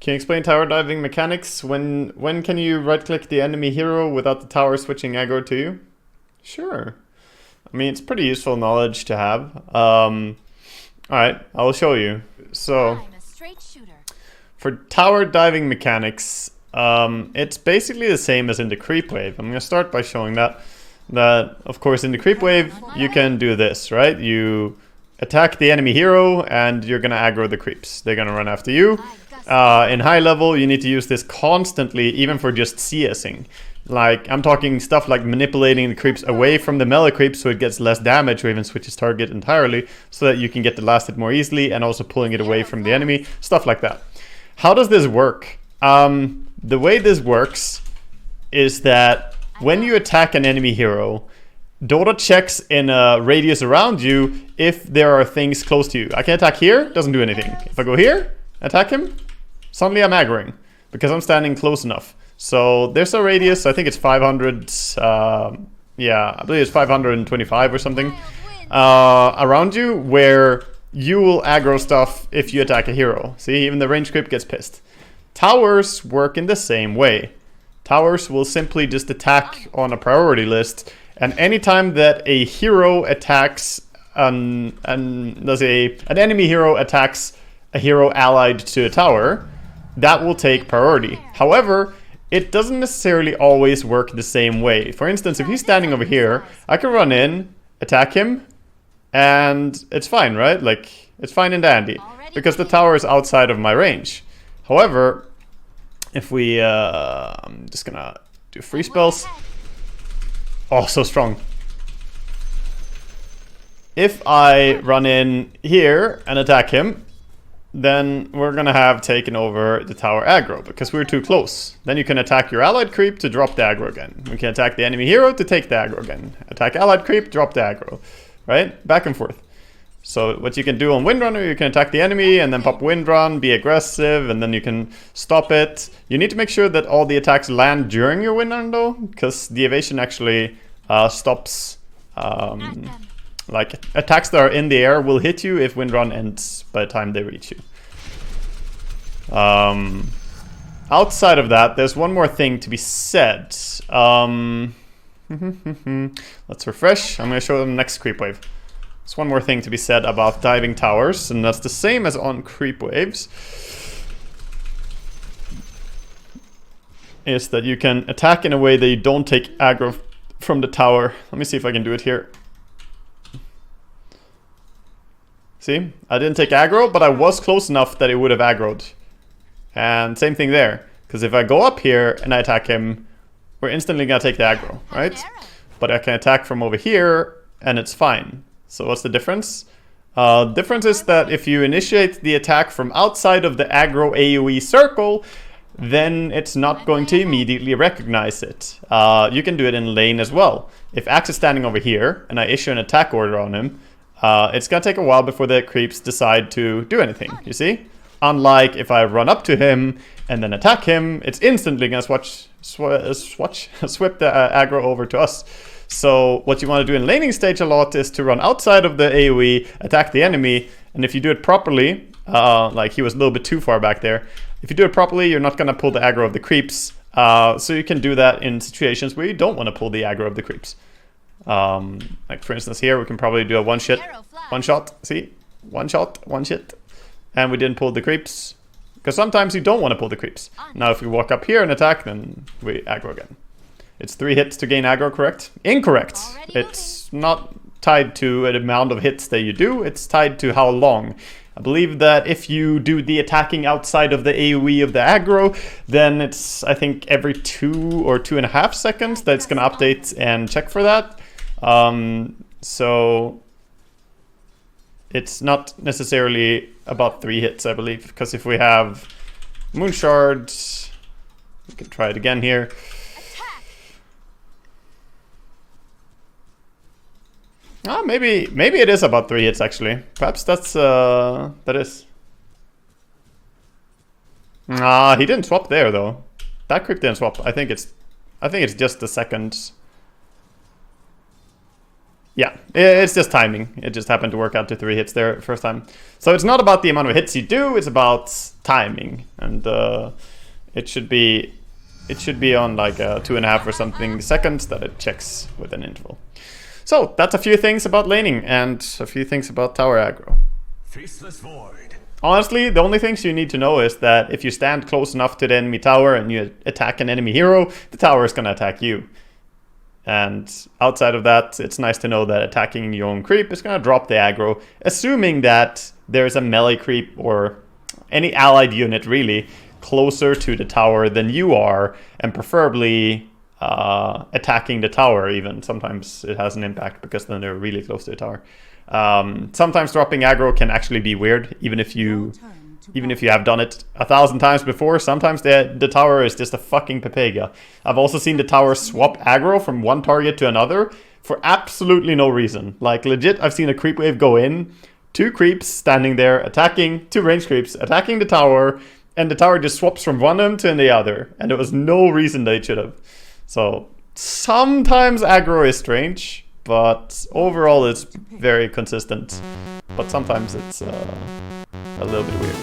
Can you explain tower diving mechanics? When can you right-click the enemy hero without the tower switching aggro to you? Sure. I mean, it's pretty useful knowledge to have. Alright, I'll show you. So, for tower diving mechanics, it's basically the same as in the creep wave. I'm gonna start by showing that of course in the creep wave you can do this, right? You attack the enemy hero and you're gonna aggro the creeps. They're gonna run after you. In high level you need to use this constantly, even for just CSing. Like, I'm talking stuff like manipulating the creeps away from the melee creeps so it gets less damage or even switches target entirely so that you can get the last hit more easily, and also pulling it away from the enemy, stuff like that. How does this work? The way this works is that when you attack an enemy hero, Dota checks in a radius around you if there are things close to you. I can attack here, doesn't do anything. If I go here, attack him, suddenly I'm aggroing because I'm standing close enough. So there's a radius, I think it's 500, yeah, I believe it's 525 or something, around you, where you will aggro stuff if you attack a hero. See, even the range creep gets pissed. Towers work in the same way. Towers will simply just attack on a priority list, and anytime that a hero attacks an enemy hero attacks a hero allied to a tower, that will take priority. However, it doesn't necessarily always work the same way. For instance, if he's standing over here, I can run in, attack him, and it's fine, right? Like, it's fine and dandy, because the tower is outside of my range. However, if we, I'm just gonna do free spells. Oh, so strong. If I run in here and attack him, then we're gonna have taken over the tower aggro because we're too close. Then you can attack your allied creep to drop the aggro again. We can attack the enemy hero to take the aggro again. Attack allied creep, drop the aggro. Right? Back and forth. So what you can do on Windrunner, you can attack the enemy and then pop Windrun, be aggressive, and then you can stop it. You need to make sure that all the attacks land during your Windrun though, because the evasion actually stops. Like, attacks that are in the air will hit you if Windrun ends by the time they reach you. Outside of that, there's one more thing to be said. Let's refresh. I'm going to show them next creep wave. There's one more thing to be said about diving towers, and that's the same as on creep waves. Is that you can attack in a way that you don't take aggro from the tower. Let me see if I can do it here. See, I didn't take aggro, but I was close enough that it would have aggroed. And same thing there, because if I go up here and I attack him, we're instantly gonna take the aggro, right? But I can attack from over here and it's fine. So what's the difference? Difference is that if you initiate the attack from outside of the aggro AoE circle, then it's not going to immediately recognize it. You can do it in lane as well. If Axe is standing over here and I issue an attack order on him, it's gonna take a while before the creeps decide to do anything, you see? Unlike if I run up to him and then attack him, it's instantly gonna swip the aggro over to us. So what you want to do in laning stage a lot is to run outside of the AoE, attack the enemy, and if you do it properly, like he was a little bit too far back there, if you do it properly, you're not gonna pull the aggro of the creeps. So you can do that in situations where you don't want to pull the aggro of the creeps. Like for instance here, we can probably do a one shot, see? One shot, one shit. And we didn't pull the creeps. Because sometimes you don't want to pull the creeps. Now if we walk up here and attack, then we aggro again. It's 3 hits to gain aggro, correct? Incorrect. It's not tied to an amount of hits that you do, it's tied to how long. I believe that if you do the attacking outside of the AoE of the aggro, then it's, I think, every 2 or 2.5 seconds that it's going to update and check for that. So it's not necessarily about 3 hits, I believe, because if we have Moonshard, we can try it again here. Maybe it is about 3 hits actually. Perhaps that's that is. He didn't swap there though. That creep didn't swap. I think it's just the second. Yeah, it's just timing. It just happened to work out to 3 hits there first time. So it's not about the amount of hits you do, it's about timing. And it should be on like 2.5 or something seconds that it checks with an interval. So that's a few things about laning and a few things about tower aggro. Faceless void. Honestly, the only things you need to know is that if you stand close enough to the enemy tower and you attack an enemy hero, the tower is going to attack you. And outside of that, it's nice to know that attacking your own creep is going to drop the aggro, assuming that there's a melee creep or any allied unit really closer to the tower than you are, and preferably attacking the tower even. Sometimes it has an impact because then they're really close to the tower. Sometimes dropping aggro can actually be weird, even if you have done it 1,000 times before. Sometimes the tower is just a fucking Pepega. I've also seen the tower swap aggro from one target to another for absolutely no reason. Like legit, I've seen a creep wave go in, 2 creeps standing there attacking, 2 range creeps attacking the tower, and the tower just swaps from one of them to the other, and there was no reason they should have. So sometimes aggro is strange, but overall it's very consistent. But sometimes it's a little bit weird.